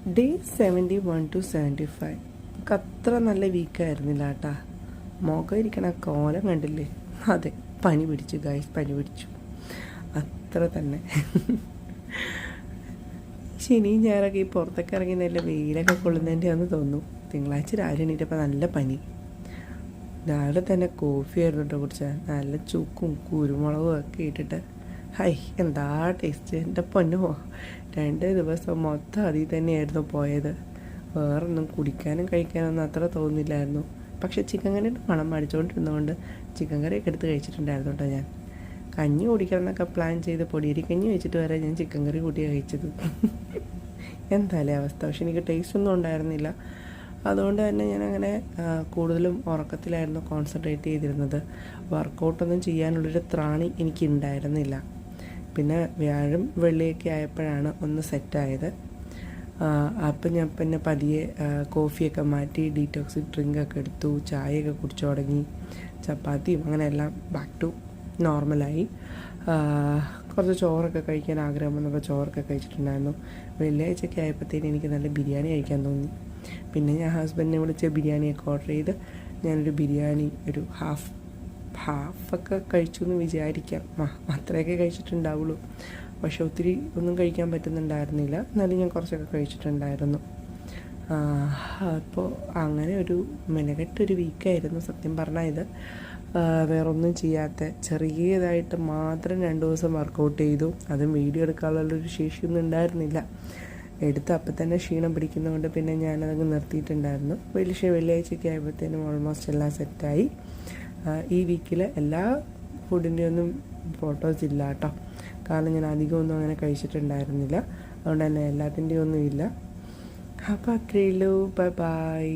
Day 71 to 75 നമുക്ക് അത്ര നല്ല വീക്കായിരുന്നില്ല കേട്ടാ. മുഖം ഇരിക്കണ കോലം കണ്ടില്ലേ? അതെ, പനി പിടിച്ചു ഗൈസ്, പനി പിടിച്ചു, അത്ര തന്നെ. ശനിയും ഞായറൊക്കെ ഈ പുറത്തൊക്കെ ഇറങ്ങി നല്ല വെയിലൊക്കെ കൊള്ളുന്നതിൻ്റെ ആണെന്ന് തോന്നുന്നു. തിങ്കളാഴ്ച രാവിലെ എണീറ്റപ്പോൾ നല്ല പനി. രാവിലെ തന്നെ കോഫി ആയിരുന്നു കേട്ടോ കുടിച്ചാൽ, നല്ല ചുക്കും കുരുമുളകും ഒക്കെ ഇട്ടിട്ട്. ഹൈ, എന്താ ടേസ്റ്റ്! എൻ്റെ പൊന്നോ, 2 ദിവസം മൊത്തം അതിൽ തന്നെയായിരുന്നു പോയത്. വേറൊന്നും കുടിക്കാനും കഴിക്കാനൊന്നും അത്ര തോന്നില്ലായിരുന്നു. പക്ഷേ ചിക്കൻ കറിയുടെ മണം അടിച്ചുകൊണ്ടിരുന്നതുകൊണ്ട് ചിക്കൻ കറിയൊക്കെ എടുത്ത് കഴിച്ചിട്ടുണ്ടായിരുന്നു കേട്ടോ. ഞാൻ കഞ്ഞി കുടിക്കണം എന്നൊക്കെ പ്ലാൻ ചെയ്ത് പൊടിയരി കഞ്ഞി വെച്ചിട്ട് വരെ ഞാൻ ചിക്കൻ കറി കൂട്ടി കഴിച്ചത്. എന്തായാലും അവസ്ഥ. പക്ഷെ എനിക്ക് ടേസ്റ്റ് ഒന്നും ഉണ്ടായിരുന്നില്ല. അതുകൊണ്ട് തന്നെ ഞാനങ്ങനെ കൂടുതലും ഉറക്കത്തിലായിരുന്നു കോൺസെൻട്രേറ്റ് ചെയ്തിരുന്നത്. വർക്കൗട്ടൊന്നും ചെയ്യാനുള്ളൊരു ത്രാണി എനിക്കുണ്ടായിരുന്നില്ല. പിന്നെ വ്യാഴം വെള്ളിയൊക്കെ ആയപ്പോഴാണ് ഒന്ന് സെറ്റായത്. അപ്പം ഞാൻ പിന്നെ പതിയെ കോഫിയൊക്കെ മാറ്റി ഡീറ്റോക്സ് ഡ്രിങ്കൊക്കെ എടുത്തു, ചായയൊക്കെ കുടിച്ചു തുടങ്ങി, ചപ്പാത്തിയും അങ്ങനെ എല്ലാം ബാക്ക് ടു നോർമലായി. കുറച്ച് ചോറൊക്കെ കഴിക്കാൻ ആഗ്രഹം വന്നപ്പോൾ ചോറൊക്കെ കഴിച്ചിട്ടുണ്ടായിരുന്നു. വെള്ളിയാഴ്ചയൊക്കെ ആയപ്പോഴത്തേനും എനിക്ക് നല്ല ബിരിയാണി കഴിക്കാൻ തോന്നി. പിന്നെ ഞാൻ ഹസ്ബൻഡിനെ വിളിച്ച് ബിരിയാണിയൊക്കെ ഓർഡർ ചെയ്ത് ഞാനൊരു ബിരിയാണി ഒരു ഹാഫൊക്കെ കഴിച്ചു എന്ന് വിചാരിക്കാം. അത്രയൊക്കെ കഴിച്ചിട്ടുണ്ടാവുള്ളൂ. പക്ഷെ ഒത്തിരി ഒന്നും കഴിക്കാൻ പറ്റുന്നുണ്ടായിരുന്നില്ല. എന്നാലും ഞാൻ കുറച്ചൊക്കെ കഴിച്ചിട്ടുണ്ടായിരുന്നു. അപ്പോൾ അങ്ങനെ ഒരു മെനക്കെട്ടൊരു വീക്കായിരുന്നു സത്യം പറഞ്ഞാൽ ഇത്. വേറൊന്നും ചെയ്യാത്ത ചെറിയതായിട്ട് മാത്രം 2 ദിവസം വർക്കൗട്ട് ചെയ്തു. അതും വീഡിയോ എടുക്കാനുള്ളൊരു ശേഷിയൊന്നും ഉണ്ടായിരുന്നില്ല. എടുത്ത് അപ്പം തന്നെ ക്ഷീണം പിടിക്കുന്നതുകൊണ്ട് പിന്നെ ഞാനതങ്ങ് നിർത്തിയിട്ടുണ്ടായിരുന്നു. വെള്ളിയാഴ്ചയൊക്കെ ആയപ്പോഴത്തേനും ഓൾമോസ്റ്റ് എല്ലാം സെറ്റായി. ഈ വീക്കിൽ എല്ലാ ഫുഡിൻ്റെ ഒന്നും ഫോട്ടോസ് ഇല്ല കേട്ടോ, കാരണം ഞാൻ അധികമൊന്നും അങ്ങനെ കഴിച്ചിട്ടുണ്ടായിരുന്നില്ല. അതുകൊണ്ട് തന്നെ എല്ലാത്തിൻ്റെയും ഒന്നും ഇല്ല. അപ്പോൾ അത്രയേ ഉള്ളൂ. Bye bye.